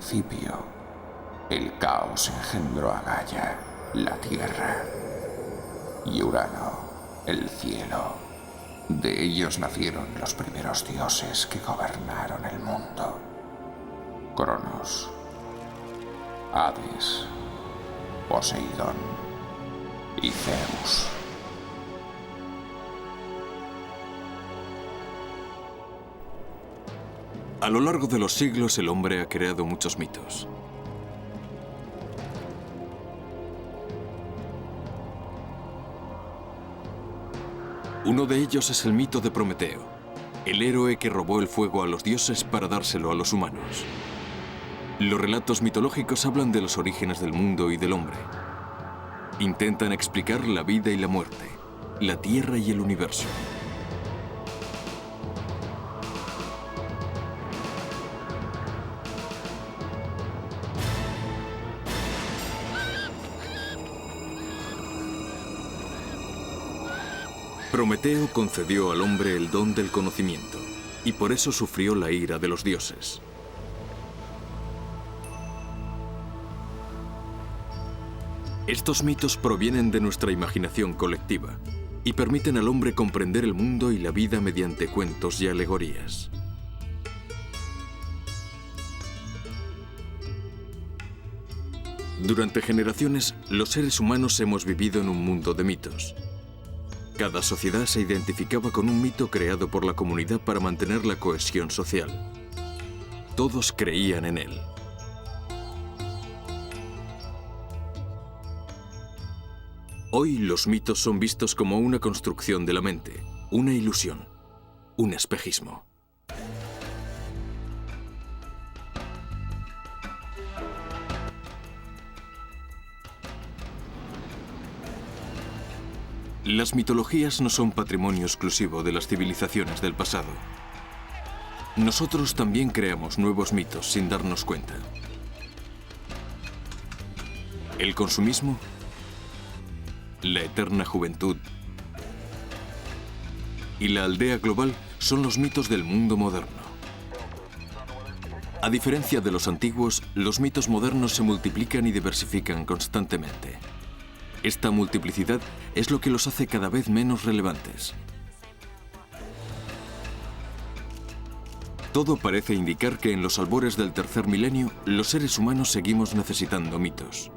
principio, el caos engendró a Gaia, la tierra, y Urano, el cielo. De ellos nacieron los primeros dioses que gobernaron el mundo: Cronos, Hades, Poseidón y Zeus. A lo largo de los siglos, el hombre ha creado muchos mitos. Uno de ellos es el mito de Prometeo, el héroe que robó el fuego a los dioses para dárselo a los humanos. Los relatos mitológicos hablan de los orígenes del mundo y del hombre. Intentan explicar la vida y la muerte, la tierra y el universo. Prometeo concedió al hombre el don del conocimiento, y por eso sufrió la ira de los dioses. Estos mitos provienen de nuestra imaginación colectiva y permiten al hombre comprender el mundo y la vida mediante cuentos y alegorías. Durante generaciones, los seres humanos hemos vivido en un mundo de mitos. Cada sociedad se identificaba con un mito creado por la comunidad para mantener la cohesión social. Todos creían en él. Hoy los mitos son vistos como una construcción de la mente, una ilusión, un espejismo. Las mitologías no son patrimonio exclusivo de las civilizaciones del pasado. Nosotros también creamos nuevos mitos sin darnos cuenta. El consumismo, la eterna juventud y la aldea global son los mitos del mundo moderno. A diferencia de los antiguos, los mitos modernos se multiplican y diversifican constantemente. Esta multiplicidad es lo que los hace cada vez menos relevantes. Todo parece indicar que en los albores del tercer milenio, los seres humanos seguimos necesitando mitos.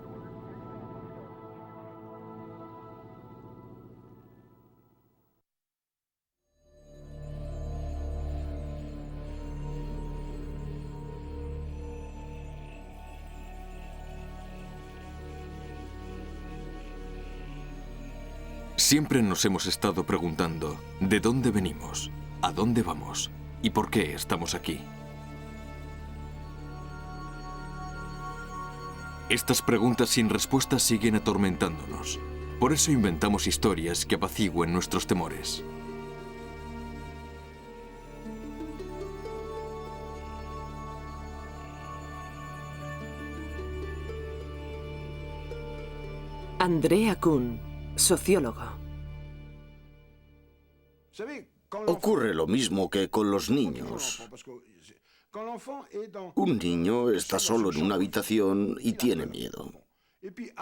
Siempre nos hemos estado preguntando ¿de dónde venimos? ¿A dónde vamos? ¿Y por qué estamos aquí? Estas preguntas sin respuesta siguen atormentándonos. Por eso inventamos historias que apacigüen nuestros temores. Andrea Kuhn, sociólogo. Ocurre lo mismo que con los niños. Un niño está solo en una habitación y tiene miedo.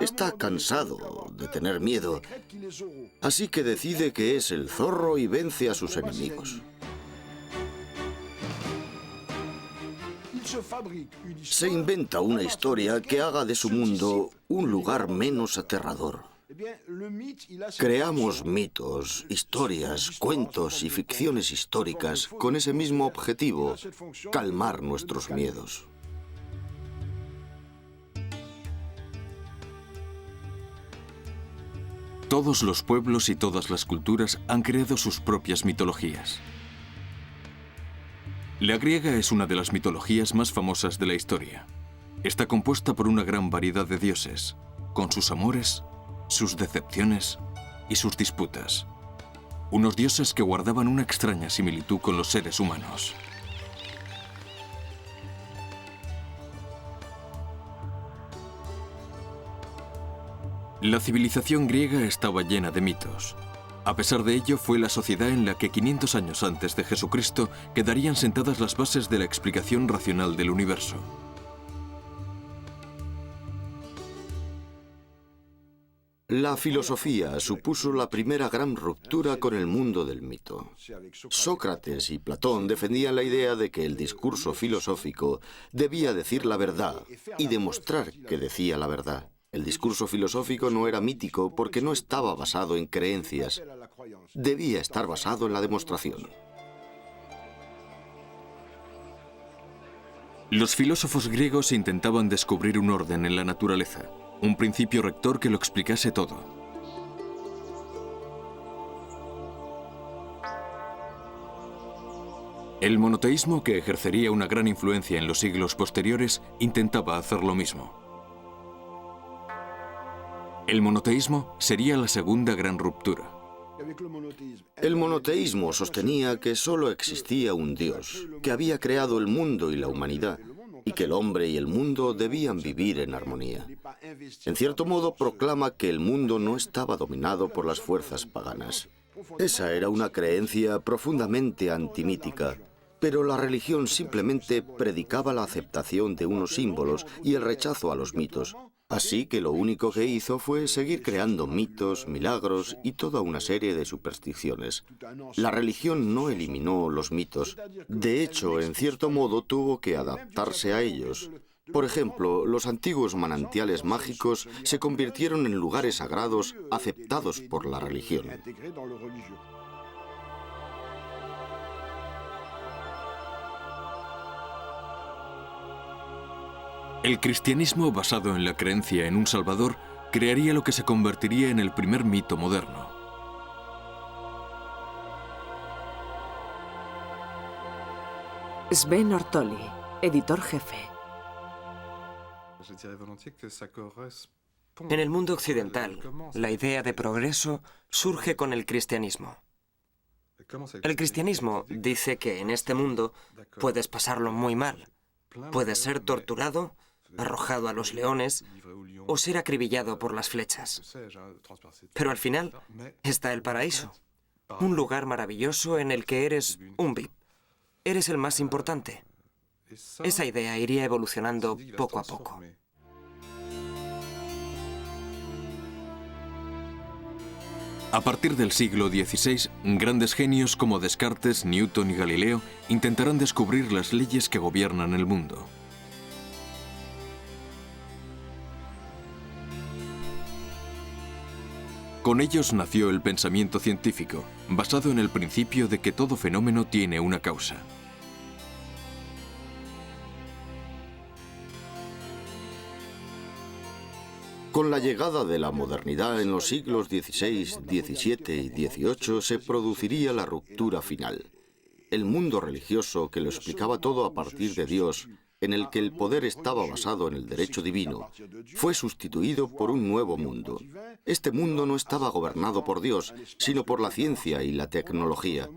Está cansado de tener miedo, así que decide que es el zorro y vence a sus enemigos. Se inventa una historia que haga de su mundo un lugar menos aterrador. Creamos mitos, historias, cuentos y ficciones históricas con ese mismo objetivo, calmar nuestros miedos. Todos los pueblos y todas las culturas han creado sus propias mitologías. La griega es una de las mitologías más famosas de la historia. Está compuesta por una gran variedad de dioses, con sus amores, sus decepciones y sus disputas. Unos dioses que guardaban una extraña similitud con los seres humanos. La civilización griega estaba llena de mitos. A pesar de ello, fue la sociedad en la que 500 años antes de Jesucristo quedarían sentadas las bases de la explicación racional del universo. La filosofía supuso la primera gran ruptura con el mundo del mito. Sócrates y Platón defendían la idea de que el discurso filosófico debía decir la verdad y demostrar que decía la verdad. El discurso filosófico no era mítico porque no estaba basado en creencias. Debía estar basado en la demostración. Los filósofos griegos intentaban descubrir un orden en la naturaleza, un principio rector que lo explicase todo. El monoteísmo, que ejercería una gran influencia en los siglos posteriores, intentaba hacer lo mismo. El monoteísmo sería la segunda gran ruptura. El monoteísmo sostenía que solo existía un Dios, que había creado el mundo y la humanidad, y que el hombre y el mundo debían vivir en armonía. En cierto modo proclama que el mundo no estaba dominado por las fuerzas paganas. Esa era una creencia profundamente antimítica, pero la religión simplemente predicaba la aceptación de unos símbolos y el rechazo a los mitos. Así que lo único que hizo fue seguir creando mitos, milagros y toda una serie de supersticiones. La religión no eliminó los mitos. De hecho, en cierto modo tuvo que adaptarse a ellos. Por ejemplo, los antiguos manantiales mágicos se convirtieron en lugares sagrados aceptados por la religión. El cristianismo, basado en la creencia en un Salvador, crearía lo que se convertiría en el primer mito moderno. Sven Ortoli, editor jefe. En el mundo occidental, la idea de progreso surge con el cristianismo. El cristianismo dice que en este mundo puedes pasarlo muy mal. Puedes ser torturado, arrojado a los leones o ser acribillado por las flechas. Pero al final está el paraíso, un lugar maravilloso en el que eres un VIP. Eres el más importante. Esa idea iría evolucionando poco a poco. A partir del siglo XVI, grandes genios como Descartes, Newton y Galileo intentarán descubrir las leyes que gobiernan el mundo. Con ellos nació el pensamiento científico, basado en el principio de que todo fenómeno tiene una causa. Con la llegada de la modernidad en los siglos XVI, XVII y XVIII se produciría la ruptura final. El mundo religioso, que lo explicaba todo a partir de Dios, en el que el poder estaba basado en el derecho divino, fue sustituido por un nuevo mundo. Este mundo no estaba gobernado por Dios, sino por la ciencia y la tecnología.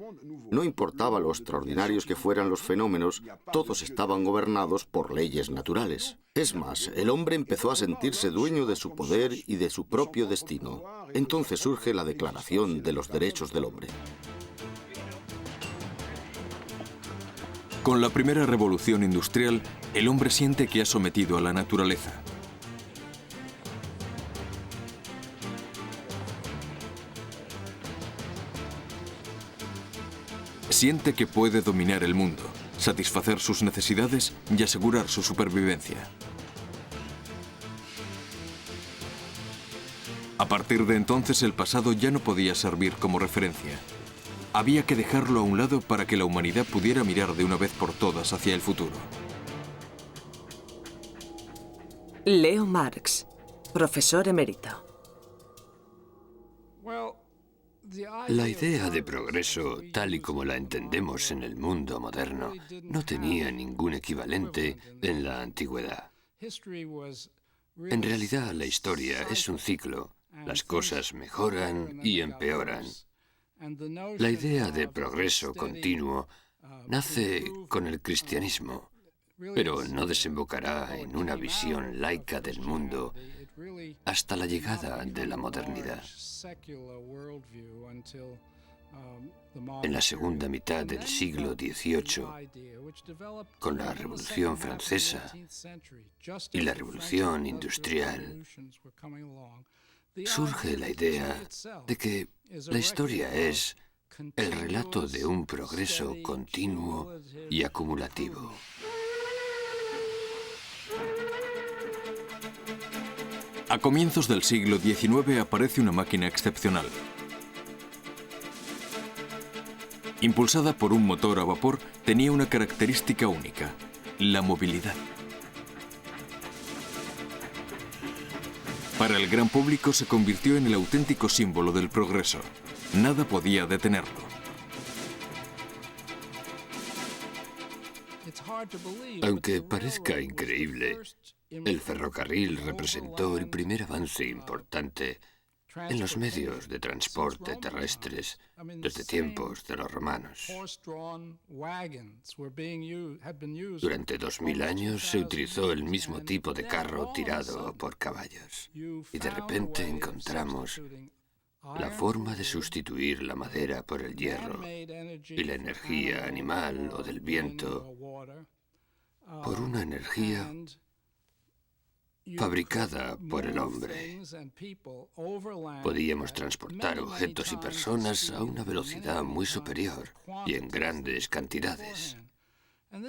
No importaba lo extraordinarios que fueran los fenómenos, todos estaban gobernados por leyes naturales. Es más, el hombre empezó a sentirse dueño de su poder y de su propio destino. Entonces surge la Declaración de los Derechos del Hombre. Con la primera revolución industrial, el hombre siente que ha sometido a la naturaleza. Siente que puede dominar el mundo, satisfacer sus necesidades y asegurar su supervivencia. A partir de entonces, el pasado ya no podía servir como referencia. Había que dejarlo a un lado para que la humanidad pudiera mirar de una vez por todas hacia el futuro. Leo Marx, profesor emérito. La idea de progreso, tal y como la entendemos en el mundo moderno, no tenía ningún equivalente en la antigüedad. En realidad, la historia es un ciclo. Las cosas mejoran y empeoran. La idea de progreso continuo nace con el cristianismo, pero no desembocará en una visión laica del mundo hasta la llegada de la modernidad. En la segunda mitad del siglo XVIII, con la Revolución Francesa y la Revolución Industrial, surge la idea de que la historia es el relato de un progreso continuo y acumulativo. A comienzos del siglo XIX aparece una máquina excepcional. Impulsada por un motor a vapor, tenía una característica única: la movilidad. Para el gran público se convirtió en el auténtico símbolo del progreso. Nada podía detenerlo. Aunque parezca increíble, el ferrocarril representó el primer avance importante en los medios de transporte terrestres desde tiempos de los romanos. Durante 2000 años se utilizó el mismo tipo de carro tirado por caballos. Y de repente encontramos la forma de sustituir la madera por el hierro y la energía animal o del viento por una energía fabricada por el hombre. Podíamos transportar objetos y personas a una velocidad muy superior y en grandes cantidades.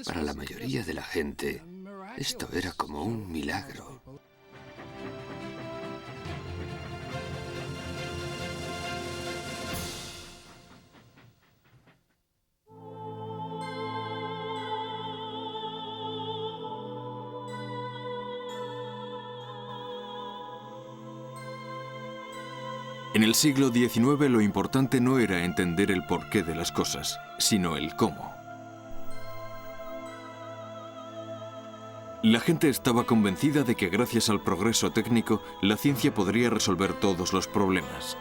Para la mayoría de la gente, esto era como un milagro. En el siglo XIX lo importante no era entender el porqué de las cosas, sino el cómo. La gente estaba convencida de que gracias al progreso técnico, la ciencia podría resolver todos los problemas.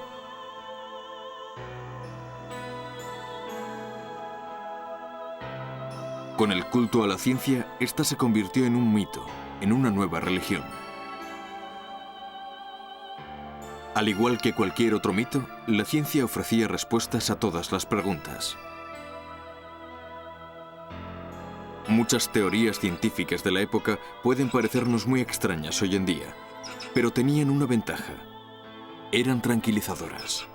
Con el culto a la ciencia, esta se convirtió en un mito, en una nueva religión. Al igual que cualquier otro mito, la ciencia ofrecía respuestas a todas las preguntas. Muchas teorías científicas de la época pueden parecernos muy extrañas hoy en día, pero tenían una ventaja: eran tranquilizadoras.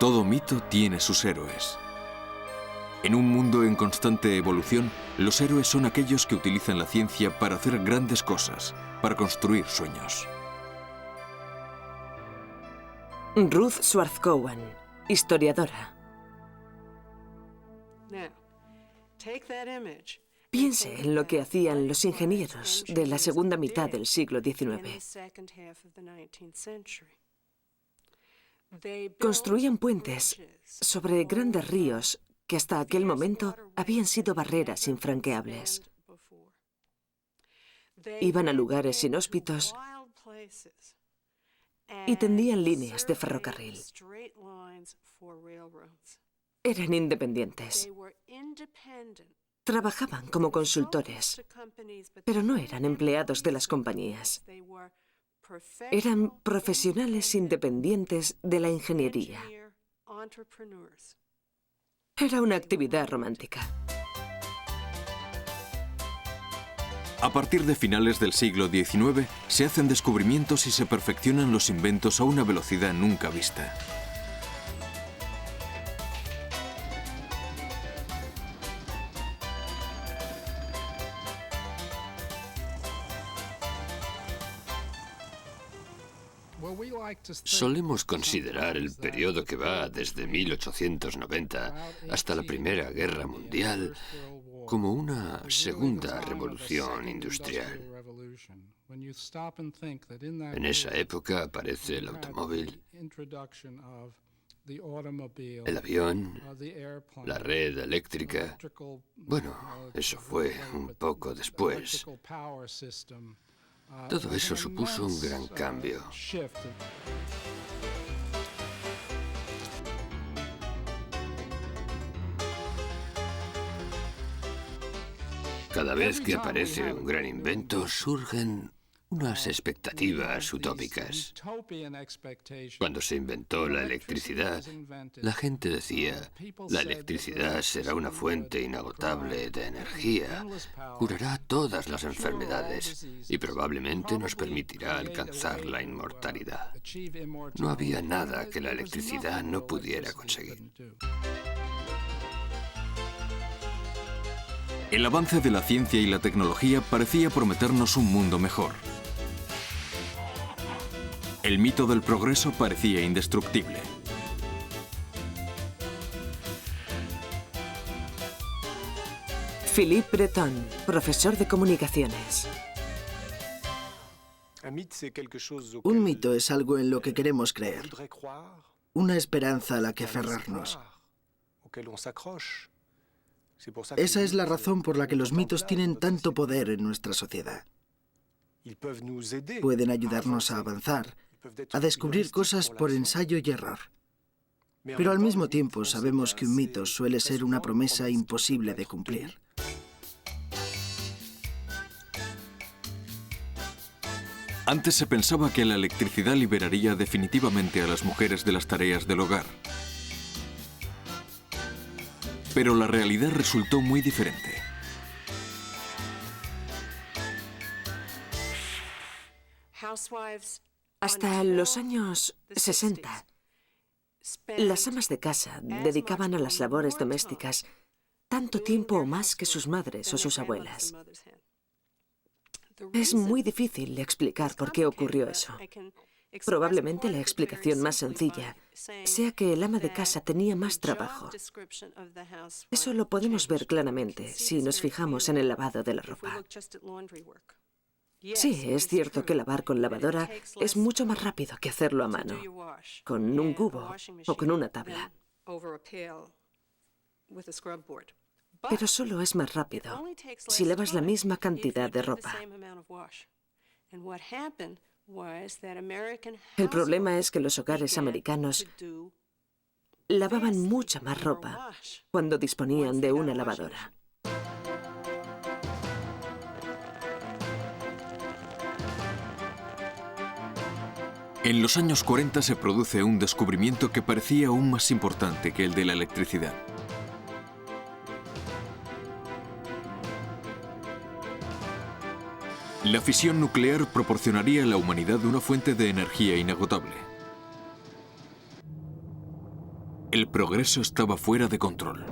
Todo mito tiene sus héroes. En un mundo en constante evolución, los héroes son aquellos que utilizan la ciencia para hacer grandes cosas, para construir sueños. Ruth Schwarzkopf, historiadora. Piense en lo que hacían los ingenieros de la segunda mitad del siglo XIX. Construían puentes sobre grandes ríos que hasta aquel momento habían sido barreras infranqueables. Iban a lugares inhóspitos y tendían líneas de ferrocarril. Eran independientes. Trabajaban como consultores, pero no eran empleados de las compañías. Eran profesionales independientes de la ingeniería. Era una actividad romántica. A partir de finales del siglo XIX, se hacen descubrimientos y se perfeccionan los inventos a una velocidad nunca vista. Solemos considerar el periodo que va desde 1890 hasta la Primera Guerra Mundial como una segunda revolución industrial. En esa época aparece el automóvil, el avión, la red eléctrica. Bueno, eso fue un poco después. Todo eso supuso un gran cambio. Cada vez que aparece un gran invento, surgen unas expectativas utópicas. Cuando se inventó la electricidad, la gente decía, la electricidad será una fuente inagotable de energía, curará todas las enfermedades y probablemente nos permitirá alcanzar la inmortalidad. No había nada que la electricidad no pudiera conseguir. El avance de la ciencia y la tecnología parecía prometernos un mundo mejor. El mito del progreso parecía indestructible. Philippe Breton, profesor de comunicaciones. Un mito es algo en lo que queremos creer, una esperanza a la que aferrarnos. Esa es la razón por la que los mitos tienen tanto poder en nuestra sociedad. Pueden ayudarnos a avanzar, a descubrir cosas por ensayo y error. Pero al mismo tiempo sabemos que un mito suele ser una promesa imposible de cumplir. Antes se pensaba que la electricidad liberaría definitivamente a las mujeres de las tareas del hogar. Pero la realidad resultó muy diferente. Hasta los años 60, las amas de casa dedicaban a las labores domésticas tanto tiempo o más que sus madres o sus abuelas. Es muy difícil explicar por qué ocurrió eso. Probablemente la explicación más sencilla sea que el ama de casa tenía más trabajo. Eso lo podemos ver claramente si nos fijamos en el lavado de la ropa. Sí, es cierto que lavar con lavadora es mucho más rápido que hacerlo a mano, con un cubo o con una tabla. Pero solo es más rápido si lavas la misma cantidad de ropa. El problema es que los hogares americanos lavaban mucha más ropa cuando disponían de una lavadora. En los años 40 se produce un descubrimiento que parecía aún más importante que el de la electricidad. La fisión nuclear proporcionaría a la humanidad una fuente de energía inagotable. El progreso estaba fuera de control.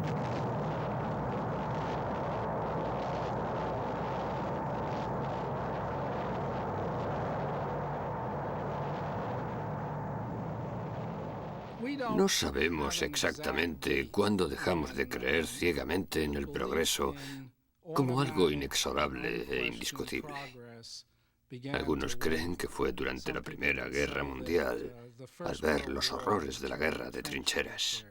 No sabemos exactamente cuándo dejamos de creer ciegamente en el progreso como algo inexorable e indiscutible. Algunos creen que fue durante la Primera Guerra Mundial, al ver los horrores de la guerra de trincheras.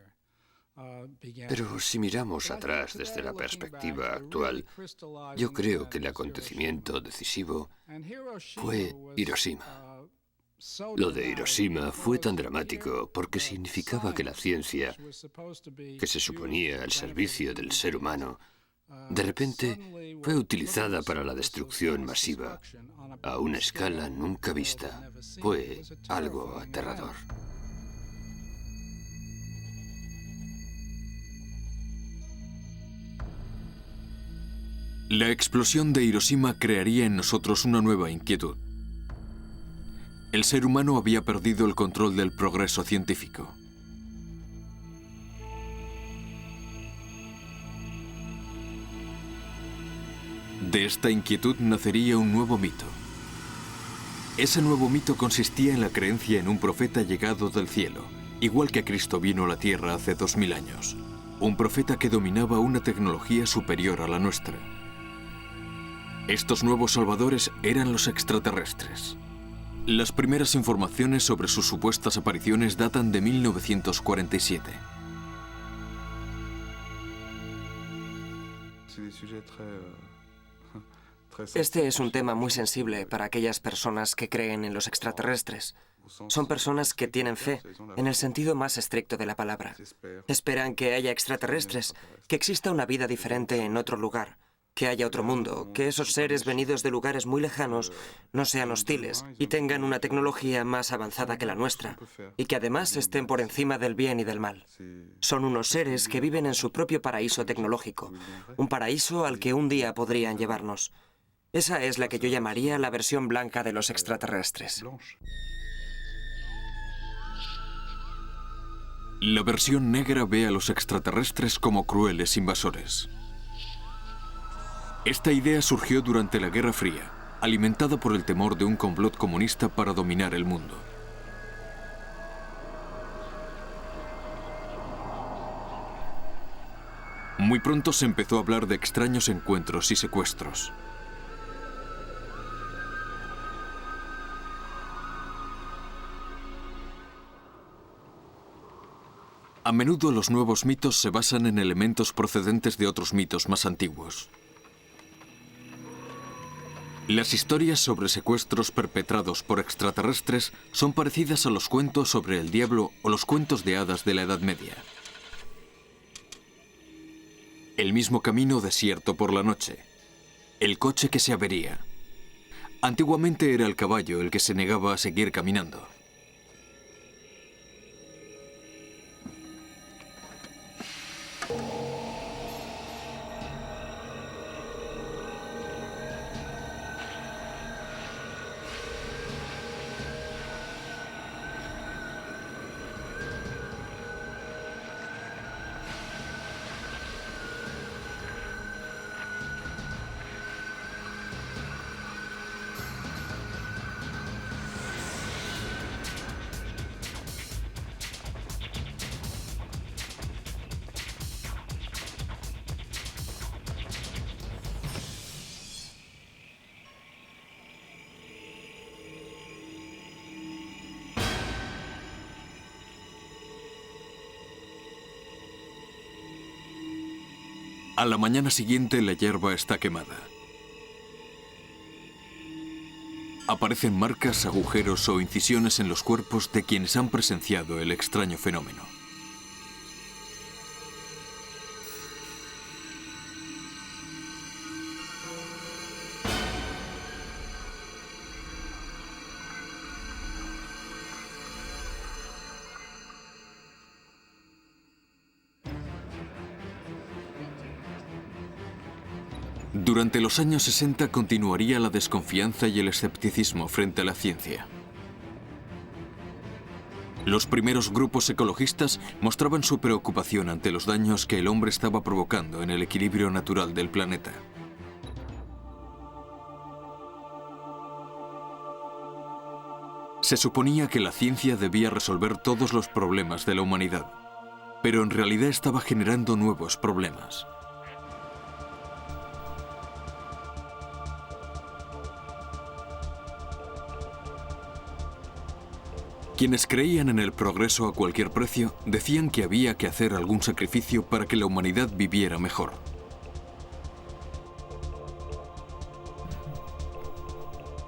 Pero si miramos atrás desde la perspectiva actual, yo creo que el acontecimiento decisivo fue Hiroshima. Lo de Hiroshima fue tan dramático porque significaba que la ciencia, que se suponía al servicio del ser humano, de repente fue utilizada para la destrucción masiva, a una escala nunca vista. Fue algo aterrador. La explosión de Hiroshima crearía en nosotros una nueva inquietud. El ser humano había perdido el control del progreso científico. De esta inquietud nacería un nuevo mito. Ese nuevo mito consistía en la creencia en un profeta llegado del cielo, igual que Cristo vino a la tierra hace 2000 años. Un profeta que dominaba una tecnología superior a la nuestra. Estos nuevos salvadores eran los extraterrestres. Las primeras informaciones sobre sus supuestas apariciones datan de 1947. Este es un tema muy sensible para aquellas personas que creen en los extraterrestres. Son personas que tienen fe, en el sentido más estricto de la palabra. Esperan que haya extraterrestres, que exista una vida diferente en otro lugar. que haya otro mundo, que esos seres venidos de lugares muy lejanos no sean hostiles y tengan una tecnología más avanzada que la nuestra, y que además estén por encima del bien y del mal. Son unos seres que viven en su propio paraíso tecnológico, un paraíso al que un día podrían llevarnos. Esa es la que yo llamaría la versión blanca de los extraterrestres. La versión negra ve a los extraterrestres como crueles invasores. Esta idea surgió durante la Guerra Fría, alimentada por el temor de un complot comunista para dominar el mundo. Muy pronto se empezó a hablar de extraños encuentros y secuestros. A menudo los nuevos mitos se basan en elementos procedentes de otros mitos más antiguos. Las historias sobre secuestros perpetrados por extraterrestres son parecidas a los cuentos sobre el diablo o los cuentos de hadas de la Edad Media. El mismo camino desierto por la noche. El coche que se avería. Antiguamente era el caballo el que se negaba a seguir caminando. A la mañana siguiente la hierba está quemada. Aparecen marcas, agujeros o incisiones en los cuerpos de quienes han presenciado el extraño fenómeno. Durante los años 60 continuaría la desconfianza y el escepticismo frente a la ciencia. Los primeros grupos ecologistas mostraban su preocupación ante los daños que el hombre estaba provocando en el equilibrio natural del planeta. Se suponía que la ciencia debía resolver todos los problemas de la humanidad, pero en realidad estaba generando nuevos problemas. Quienes creían en el progreso a cualquier precio decían que había que hacer algún sacrificio para que la humanidad viviera mejor.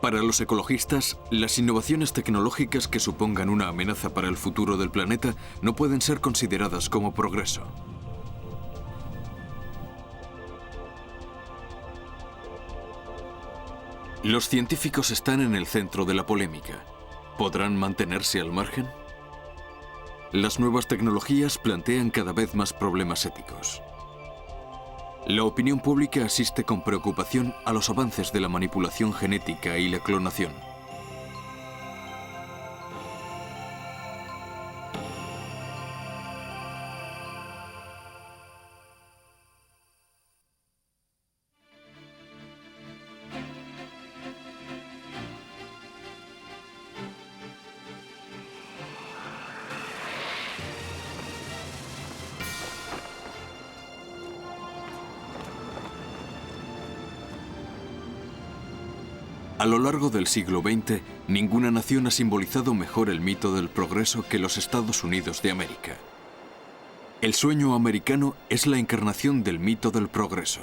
Para los ecologistas, las innovaciones tecnológicas que supongan una amenaza para el futuro del planeta no pueden ser consideradas como progreso. Los científicos están en el centro de la polémica. ¿Podrán mantenerse al margen? Las nuevas tecnologías plantean cada vez más problemas éticos. La opinión pública asiste con preocupación a los avances de la manipulación genética y la clonación. A lo largo del siglo XX, ninguna nación ha simbolizado mejor el mito del progreso que los Estados Unidos de América. El sueño americano es la encarnación del mito del progreso.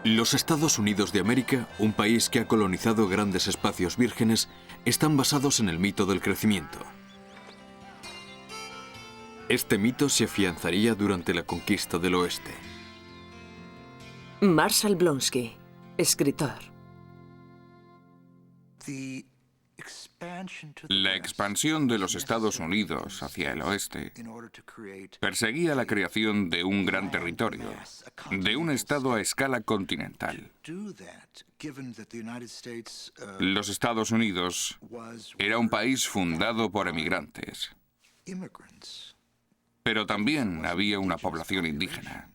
Los Estados Unidos de América, un país que ha colonizado grandes espacios vírgenes, están basados en el mito del crecimiento. Este mito se afianzaría durante la conquista del oeste. Marshall Blonsky, escritor. La expansión de los Estados Unidos hacia el oeste perseguía la creación de un gran territorio, de un estado a escala continental. Los Estados Unidos era un país fundado por emigrantes, pero también había una población indígena.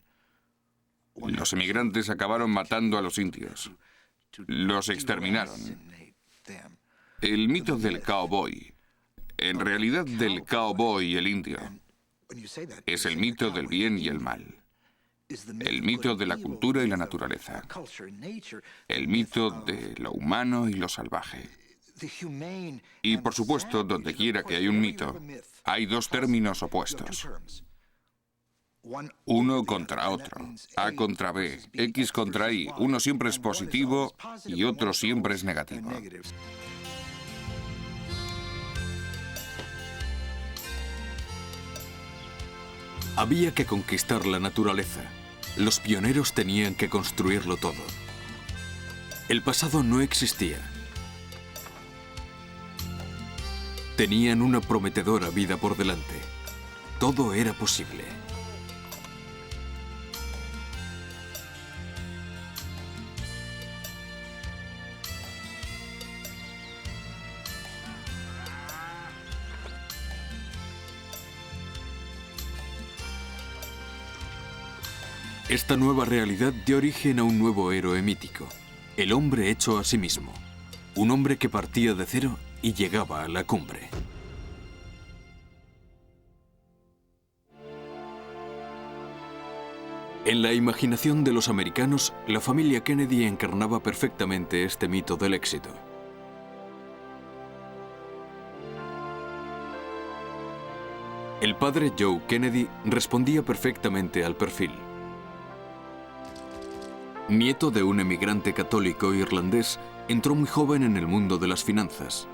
Los emigrantes acabaron matando a los indios. Los exterminaron. El mito del cowboy, en realidad del cowboy y el indio, es el mito del bien y el mal. El mito de la cultura y la naturaleza. El mito de lo humano y lo salvaje. Y por supuesto, donde quiera que hay un mito, hay dos términos opuestos. Uno contra otro, A contra B, X contra Y. Uno siempre es positivo y otro siempre es negativo. Había que conquistar la naturaleza. Los pioneros tenían que construirlo todo. El pasado no existía. Tenían una prometedora vida por delante. Todo era posible. Esta nueva realidad dio origen a un nuevo héroe mítico, el hombre hecho a sí mismo, un hombre que partía de cero y llegaba a la cumbre. En la imaginación de los americanos, la familia Kennedy encarnaba perfectamente este mito del éxito. El padre Joe Kennedy respondía perfectamente al perfil. Nieto de un emigrante católico irlandés, entró muy joven en el mundo de las finanzas.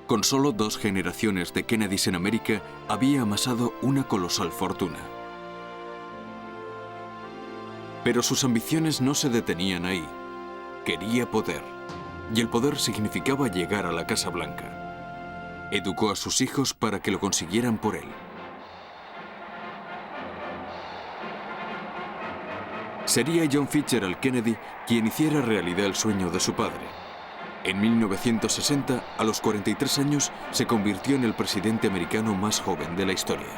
Con solo 2 generaciones de Kennedys en América, había amasado una colosal fortuna. Pero sus ambiciones no se detenían ahí. Quería poder, y el poder significaba llegar a la Casa Blanca. Educó a sus hijos para que lo consiguieran por él. Sería John Fitzgerald Kennedy quien hiciera realidad el sueño de su padre. En 1960, a los 43 años, se convirtió en el presidente americano más joven de la historia.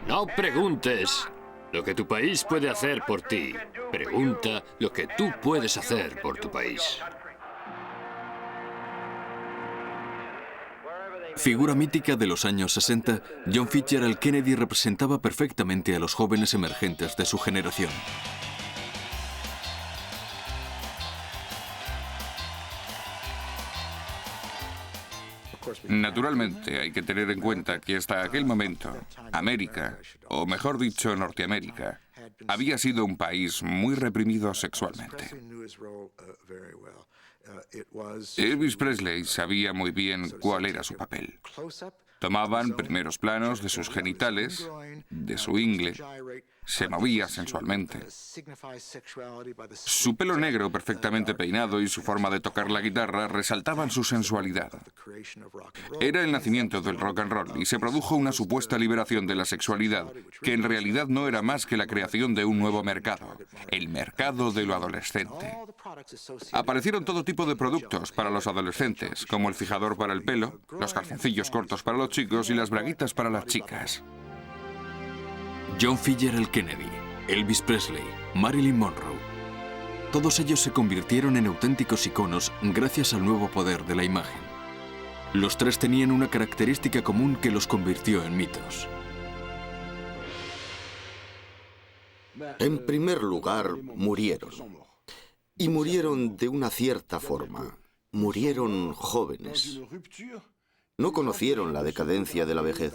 No preguntes lo que tu país puede hacer por ti. Pregunta lo que tú puedes hacer por tu país. Figura mítica de los años 60, John Fitzgerald Kennedy representaba perfectamente a los jóvenes emergentes de su generación. Naturalmente, hay que tener en cuenta que hasta aquel momento, América, o mejor dicho, Norteamérica, había sido un país muy reprimido sexualmente. Elvis Presley sabía muy bien cuál era su papel. Tomaban primeros planos de sus genitales, de su ingle, se movía sensualmente. Su pelo negro perfectamente peinado y su forma de tocar la guitarra resaltaban su sensualidad. Era el nacimiento del rock and roll y se produjo una supuesta liberación de la sexualidad, que en realidad no era más que la creación de un nuevo mercado, el mercado de lo adolescente. Aparecieron todo tipo de productos para los adolescentes, como el fijador para el pelo, los calzoncillos cortos para los chicos y las braguitas para las chicas. John Fitzgerald Kennedy, Elvis Presley, Marilyn Monroe. Todos ellos se convirtieron en auténticos iconos gracias al nuevo poder de la imagen. Los 3 tenían una característica común que los convirtió en mitos. En primer lugar, murieron. Y murieron de una cierta forma. Murieron jóvenes. No conocieron la decadencia de la vejez.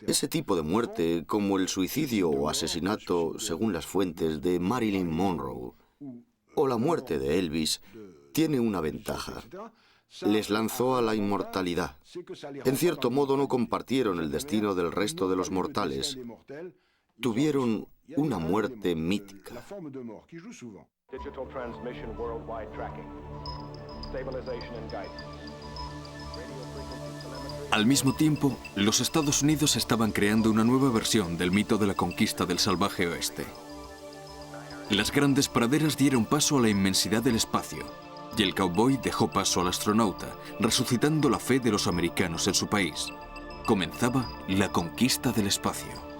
Ese tipo de muerte, como el suicidio o asesinato, según las fuentes, de Marilyn Monroe, o la muerte de Elvis, tiene una ventaja. les lanzó a la inmortalidad. En cierto modo no compartieron el destino del resto de los mortales. Tuvieron una muerte mítica. Al mismo tiempo, los Estados Unidos estaban creando una nueva versión del mito de la conquista del salvaje oeste. Las grandes praderas dieron paso a la inmensidad del espacio, y el cowboy dejó paso al astronauta, resucitando la fe de los americanos en su país. Comenzaba la conquista del espacio.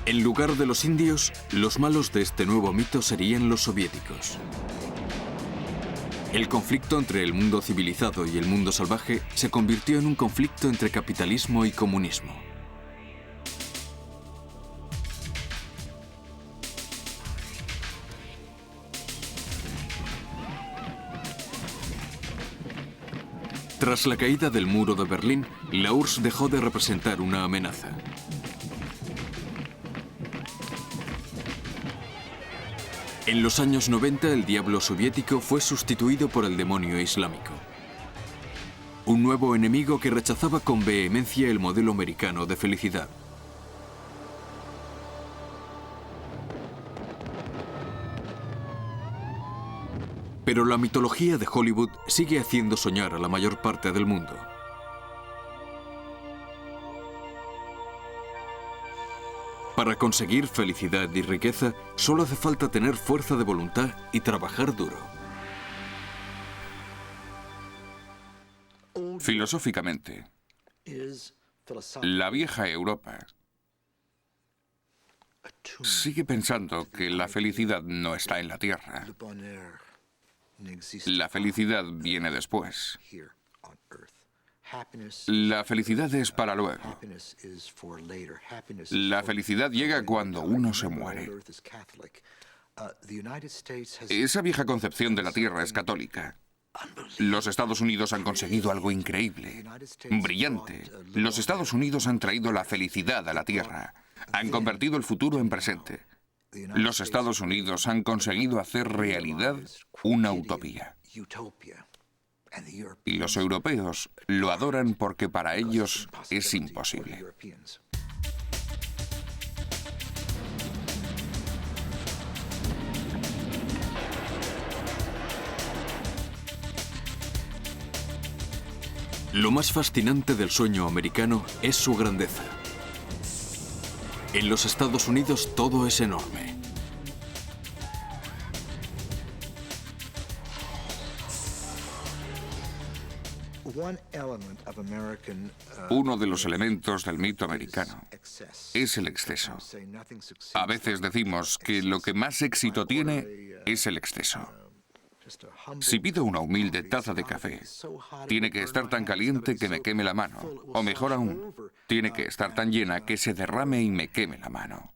En lugar de los indios, los malos de este nuevo mito serían los soviéticos. El conflicto entre el mundo civilizado y el mundo salvaje se convirtió en un conflicto entre capitalismo y comunismo. Tras la caída del muro de Berlín, la URSS dejó de representar una amenaza. En los años 90, el diablo soviético fue sustituido por el demonio islámico. Un nuevo enemigo que rechazaba con vehemencia el modelo americano de felicidad. Pero la mitología de Hollywood sigue haciendo soñar a la mayor parte del mundo. Para conseguir felicidad y riqueza, solo hace falta tener fuerza de voluntad y trabajar duro. Filosóficamente, la vieja Europa sigue pensando que la felicidad no está en la Tierra. La felicidad viene después. La felicidad es para luego. La felicidad llega cuando uno se muere. Esa vieja concepción de la Tierra es católica. Los Estados Unidos han conseguido algo increíble, brillante. Los Estados Unidos han traído la felicidad a la Tierra. Han convertido el futuro en presente. Los Estados Unidos han conseguido hacer realidad una utopía. Y los europeos lo adoran porque para ellos es imposible. Lo más fascinante del sueño americano es su grandeza. En los Estados Unidos todo es enorme. Uno de los elementos del mito americano es el exceso. A veces decimos que lo que más éxito tiene es el exceso. Si pido una humilde taza de café, tiene que estar tan caliente que me queme la mano. O mejor aún, tiene que estar tan llena que se derrame y me queme la mano.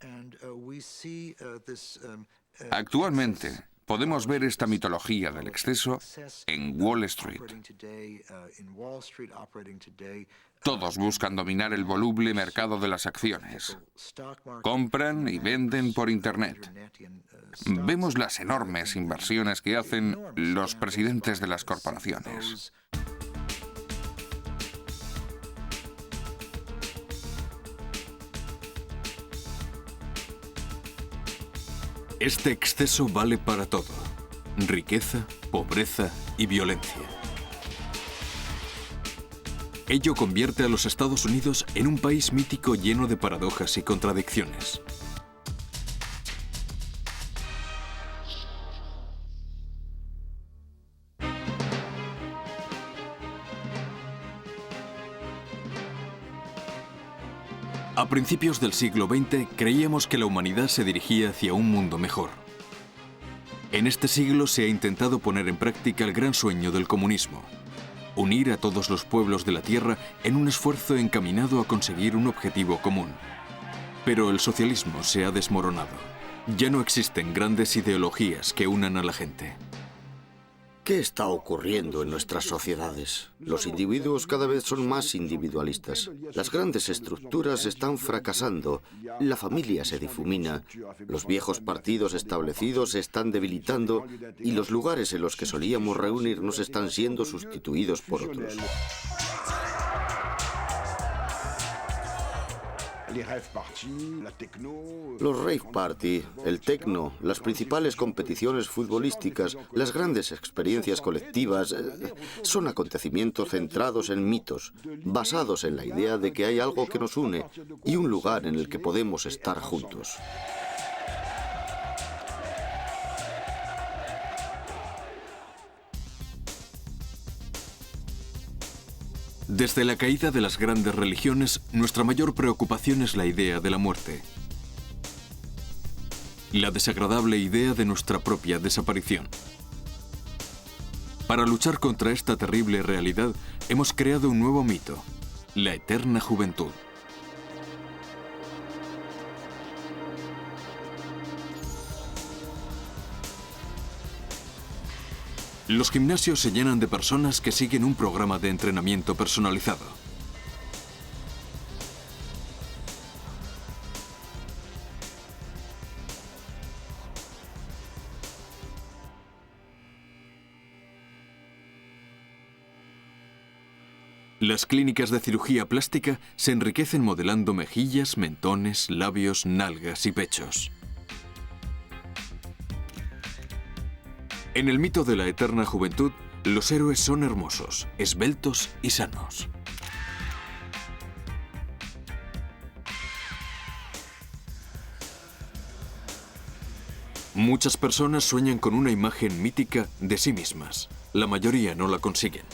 Actualmente, podemos ver esta mitología del exceso en Wall Street. Todos buscan dominar el voluble mercado de las acciones. Compran y venden por Internet. Vemos las enormes inversiones que hacen los presidentes de las corporaciones. Este exceso vale para todo: riqueza, pobreza y violencia. Ello convierte a los Estados Unidos en un país mítico lleno de paradojas y contradicciones. A principios del siglo XX creíamos que la humanidad se dirigía hacia un mundo mejor. En este siglo se ha intentado poner en práctica el gran sueño del comunismo: unir a todos los pueblos de la Tierra en un esfuerzo encaminado a conseguir un objetivo común. Pero el socialismo se ha desmoronado. Ya no existen grandes ideologías que unan a la gente. ¿Qué está ocurriendo en nuestras sociedades? Los individuos cada vez son más individualistas. Las grandes estructuras están fracasando. La familia se difumina. Los viejos partidos establecidos se están debilitando y los lugares en los que solíamos reunirnos están siendo sustituidos por otros. Los rave party, el techno, las principales competiciones futbolísticas, las grandes experiencias colectivas, son acontecimientos centrados en mitos, basados en la idea de que hay algo que nos une y un lugar en el que podemos estar juntos. Desde la caída de las grandes religiones, nuestra mayor preocupación es la idea de la muerte. La desagradable idea de nuestra propia desaparición. Para luchar contra esta terrible realidad, hemos creado un nuevo mito, la eterna juventud. Los gimnasios se llenan de personas que siguen un programa de entrenamiento personalizado. Las clínicas de cirugía plástica se enriquecen modelando mejillas, mentones, labios, nalgas y pechos. En el mito de la eterna juventud, los héroes son hermosos, esbeltos y sanos. Muchas personas sueñan con una imagen mítica de sí mismas. La mayoría no la consiguen.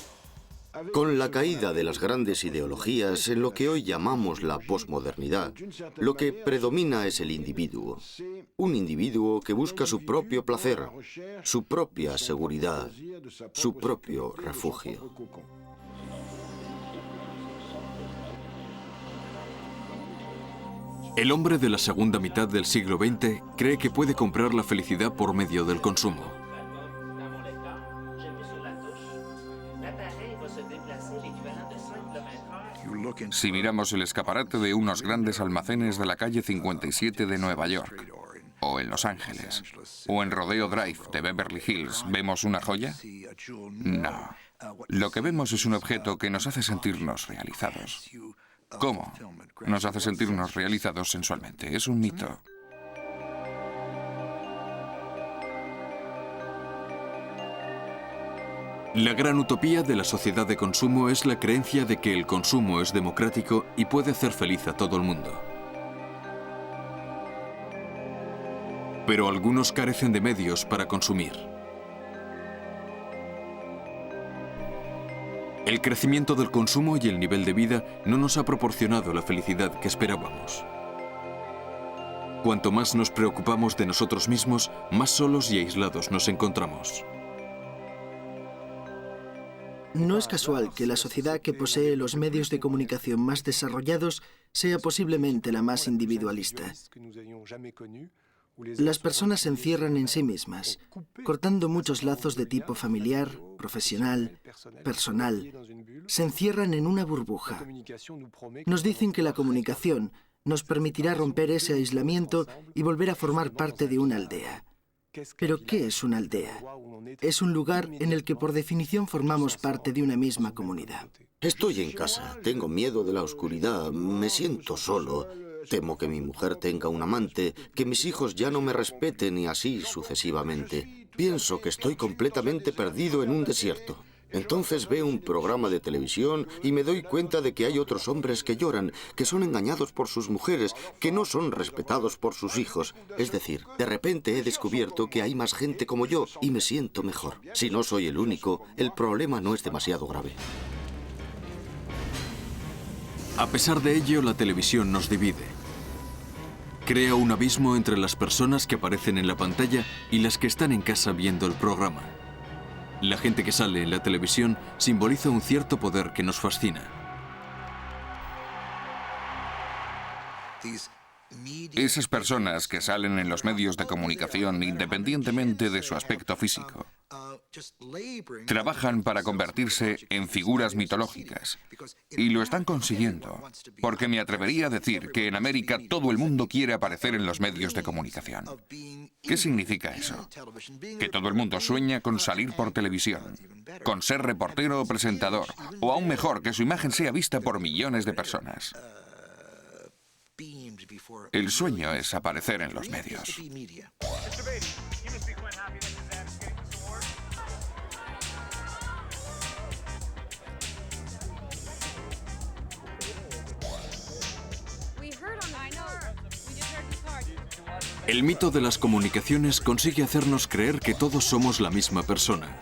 Con la caída de las grandes ideologías en lo que hoy llamamos la posmodernidad, lo que predomina es el individuo. Un individuo que busca su propio placer, su propia seguridad, su propio refugio. El hombre de la segunda mitad del siglo XX cree que puede comprar la felicidad por medio del consumo. Si miramos el escaparate de unos grandes almacenes de la calle 57 de Nueva York, o en Los Ángeles, o en Rodeo Drive de Beverly Hills, ¿vemos una joya? No. Lo que vemos es un objeto que nos hace sentirnos realizados. ¿Cómo? Nos hace sentirnos realizados sensualmente. Es un mito. La gran utopía de la sociedad de consumo es la creencia de que el consumo es democrático y puede hacer feliz a todo el mundo. Pero algunos carecen de medios para consumir. El crecimiento del consumo y el nivel de vida no nos ha proporcionado la felicidad que esperábamos. Cuanto más nos preocupamos de nosotros mismos, más solos y aislados nos encontramos. No es casual que la sociedad que posee los medios de comunicación más desarrollados sea posiblemente la más individualista. Las personas se encierran en sí mismas, cortando muchos lazos de tipo familiar, profesional, personal. Se encierran en una burbuja. Nos dicen que la comunicación nos permitirá romper ese aislamiento y volver a formar parte de una aldea. ¿Pero qué es una aldea? Es un lugar en el que por definición formamos parte de una misma comunidad. Estoy en casa, tengo miedo de la oscuridad, me siento solo, temo que mi mujer tenga un amante, que mis hijos ya no me respeten y así sucesivamente. Pienso que estoy completamente perdido en un desierto. Entonces veo un programa de televisión y me doy cuenta de que hay otros hombres que lloran, que son engañados por sus mujeres, que no son respetados por sus hijos. Es decir, de repente he descubierto que hay más gente como yo y me siento mejor. Si no soy el único, el problema no es demasiado grave. A pesar de ello, la televisión nos divide. Crea un abismo entre las personas que aparecen en la pantalla y las que están en casa viendo el programa. La gente que sale en la televisión simboliza un cierto poder que nos fascina. Esas personas que salen en los medios de comunicación independientemente de su aspecto físico, trabajan para convertirse en figuras mitológicas y lo están consiguiendo, porque me atrevería a decir que en América todo el mundo quiere aparecer en los medios de comunicación. ¿Qué significa eso? Que todo el mundo sueña con salir por televisión, con ser reportero o presentador, o aún mejor, que su imagen sea vista por millones de personas. El sueño es aparecer en los medios. El mito de las comunicaciones consigue hacernos creer que todos somos la misma persona,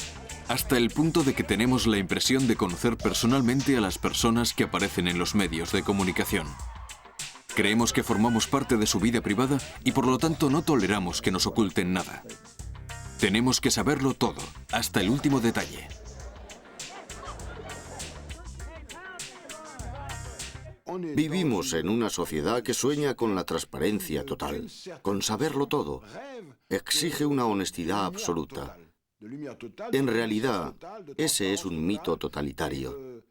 hasta el punto de que tenemos la impresión de conocer personalmente a las personas que aparecen en los medios de comunicación. Creemos que formamos parte de su vida privada y por lo tanto no toleramos que nos oculten nada. Tenemos que saberlo todo, hasta el último detalle. Vivimos en una sociedad que sueña con la transparencia total, con saberlo todo. Exige una honestidad absoluta. En realidad, ese es un mito totalitario.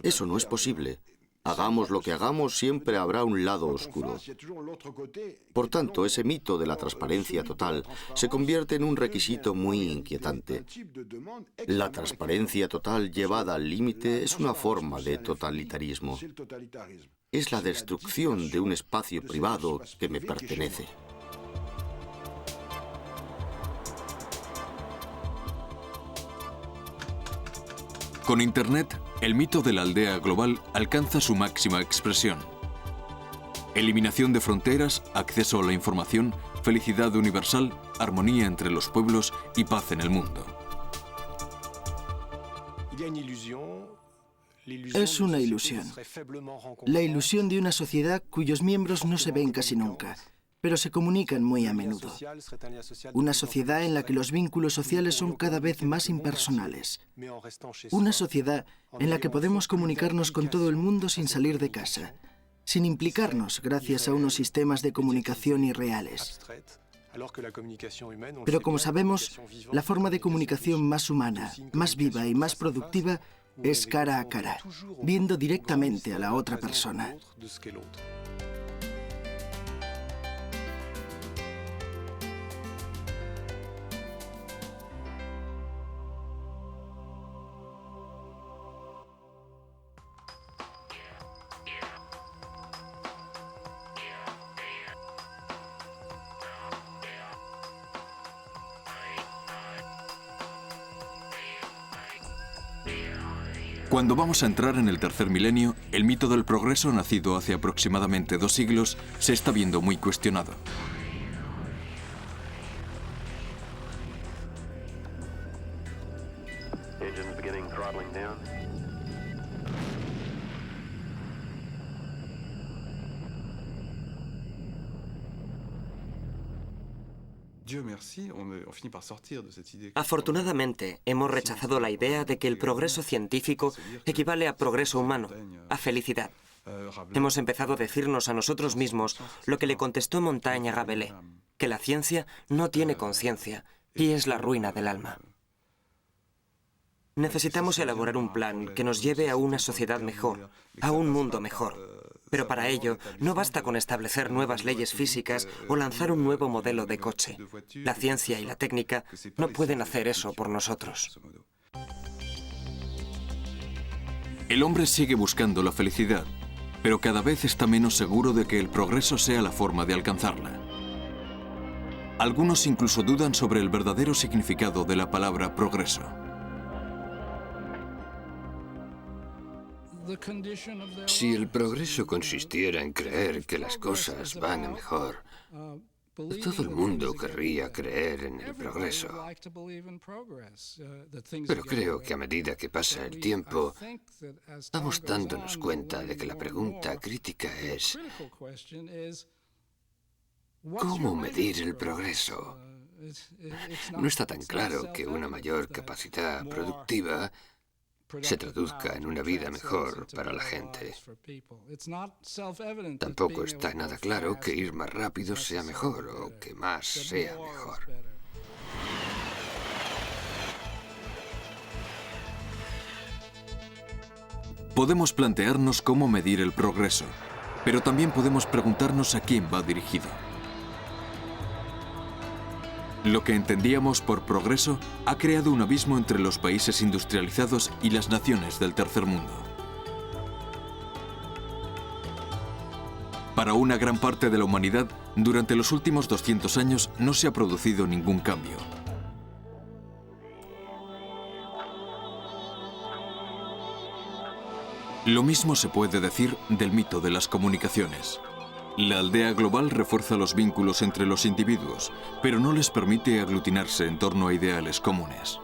Eso no es posible. Hagamos lo que hagamos, siempre habrá un lado oscuro. Por tanto, ese mito de la transparencia total se convierte en un requisito muy inquietante. La transparencia total llevada al límite es una forma de totalitarismo. Es la destrucción de un espacio privado que me pertenece. Con Internet, el mito de la aldea global alcanza su máxima expresión. Eliminación de fronteras, acceso a la información, felicidad universal, armonía entre los pueblos y paz en el mundo. Es una ilusión. La ilusión de una sociedad cuyos miembros no se ven casi nunca, pero se comunican muy a menudo. Una sociedad en la que los vínculos sociales son cada vez más impersonales. Una sociedad en la que podemos comunicarnos con todo el mundo sin salir de casa, sin implicarnos gracias a unos sistemas de comunicación irreales. Pero como sabemos, la forma de comunicación más humana, más viva y más productiva es cara a cara, viendo directamente a la otra persona. Cuando vamos a entrar en el tercer milenio, el mito del progreso, nacido hace aproximadamente 2 siglos, se está viendo muy cuestionado. Afortunadamente, hemos rechazado la idea de que el progreso científico equivale a progreso humano, a felicidad. Hemos empezado a decirnos a nosotros mismos lo que le contestó Montaigne a Rabelais, que la ciencia no tiene conciencia y es la ruina del alma. Necesitamos elaborar un plan que nos lleve a una sociedad mejor, a un mundo mejor. Pero para ello, no basta con establecer nuevas leyes físicas o lanzar un nuevo modelo de coche. La ciencia y la técnica no pueden hacer eso por nosotros. El hombre sigue buscando la felicidad, pero cada vez está menos seguro de que el progreso sea la forma de alcanzarla. Algunos incluso dudan sobre el verdadero significado de la palabra progreso. Si el progreso consistiera en creer que las cosas van a mejor, todo el mundo querría creer en el progreso. Pero creo que a medida que pasa el tiempo, vamos dándonos cuenta de que la pregunta crítica es: ¿cómo medir el progreso? No está tan claro que una mayor capacidad productiva se traduzca en una vida mejor para la gente. Tampoco está nada claro que ir más rápido sea mejor o que más sea mejor. Podemos plantearnos cómo medir el progreso, pero también podemos preguntarnos a quién va dirigido. Lo que entendíamos por progreso ha creado un abismo entre los países industrializados y las naciones del tercer mundo. Para una gran parte de la humanidad, durante los últimos 200 años no se ha producido ningún cambio. Lo mismo se puede decir del mito de las comunicaciones. La aldea global refuerza los vínculos entre los individuos, pero no les permite aglutinarse en torno a ideales comunes.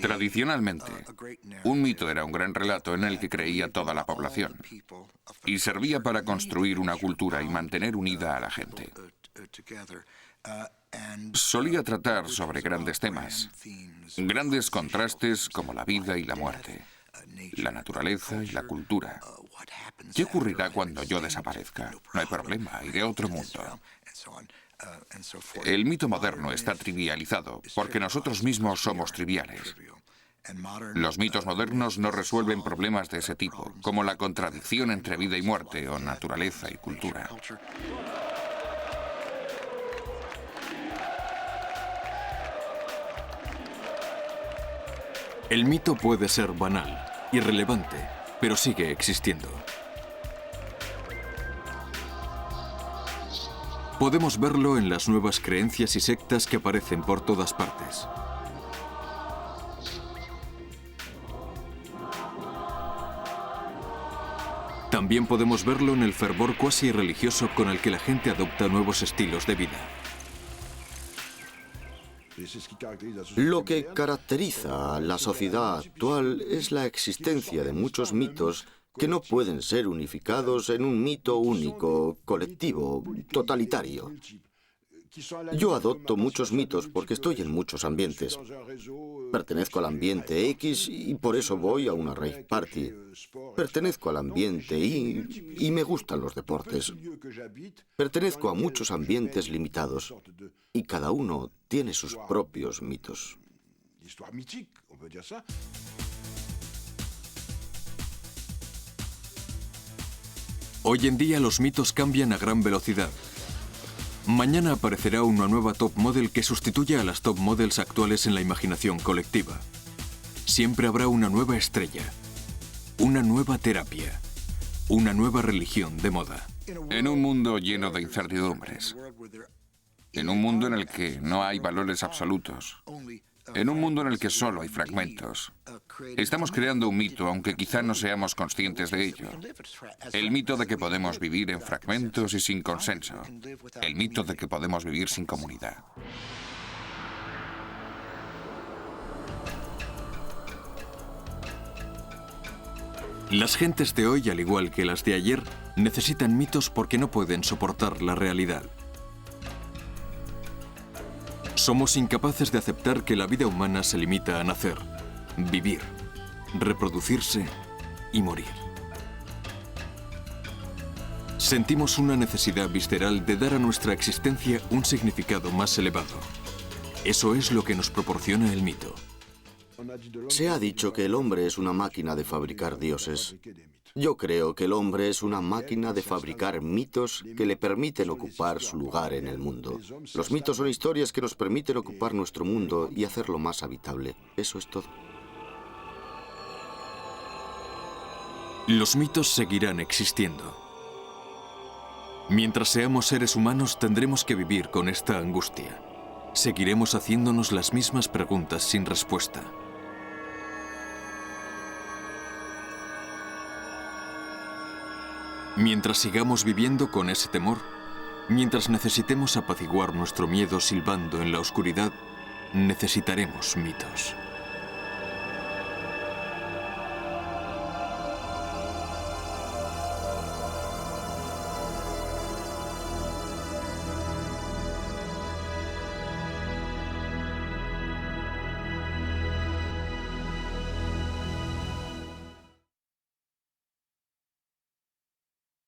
Tradicionalmente, un mito era un gran relato en el que creía toda la población y servía para construir una cultura y mantener unida a la gente. Solía tratar sobre grandes temas, grandes contrastes como la vida y la muerte, la naturaleza y la cultura. ¿Qué ocurrirá cuando yo desaparezca? No hay problema, iré a otro mundo. El mito moderno está trivializado porque nosotros mismos somos triviales. Los mitos modernos no resuelven problemas de ese tipo, como la contradicción entre vida y muerte o naturaleza y cultura. El mito puede ser banal, irrelevante, pero sigue existiendo. Podemos verlo en las nuevas creencias y sectas que aparecen por todas partes. También podemos verlo en el fervor cuasi religioso con el que la gente adopta nuevos estilos de vida. Lo que caracteriza a la sociedad actual es la existencia de muchos mitos que no pueden ser unificados en un mito único, colectivo, totalitario. Yo adopto muchos mitos porque estoy en muchos ambientes. Pertenezco al ambiente X y por eso voy a una rave party. Pertenezco al ambiente Y y me gustan los deportes. Pertenezco a muchos ambientes limitados y cada uno tiene sus propios mitos. Hoy en día los mitos cambian a gran velocidad. Mañana aparecerá una nueva top model que sustituya a las top models actuales en la imaginación colectiva. Siempre habrá una nueva estrella, una nueva terapia, una nueva religión de moda. En un mundo lleno de incertidumbres, en un mundo en el que no hay valores absolutos, en un mundo en el que solo hay fragmentos, estamos creando un mito, aunque quizá no seamos conscientes de ello. El mito de que podemos vivir en fragmentos y sin consenso. El mito de que podemos vivir sin comunidad. Las gentes de hoy, al igual que las de ayer, necesitan mitos porque no pueden soportar la realidad. Somos incapaces de aceptar que la vida humana se limita a nacer, vivir, reproducirse y morir. Sentimos una necesidad visceral de dar a nuestra existencia un significado más elevado. Eso es lo que nos proporciona el mito. Se ha dicho que el hombre es una máquina de fabricar dioses. Yo creo que el hombre es una máquina de fabricar mitos que le permiten ocupar su lugar en el mundo. Los mitos son historias que nos permiten ocupar nuestro mundo y hacerlo más habitable. Eso es todo. Los mitos seguirán existiendo. Mientras seamos seres humanos, tendremos que vivir con esta angustia. Seguiremos haciéndonos las mismas preguntas sin respuesta. Mientras sigamos viviendo con ese temor, mientras necesitemos apaciguar nuestro miedo silbando en la oscuridad, necesitaremos mitos.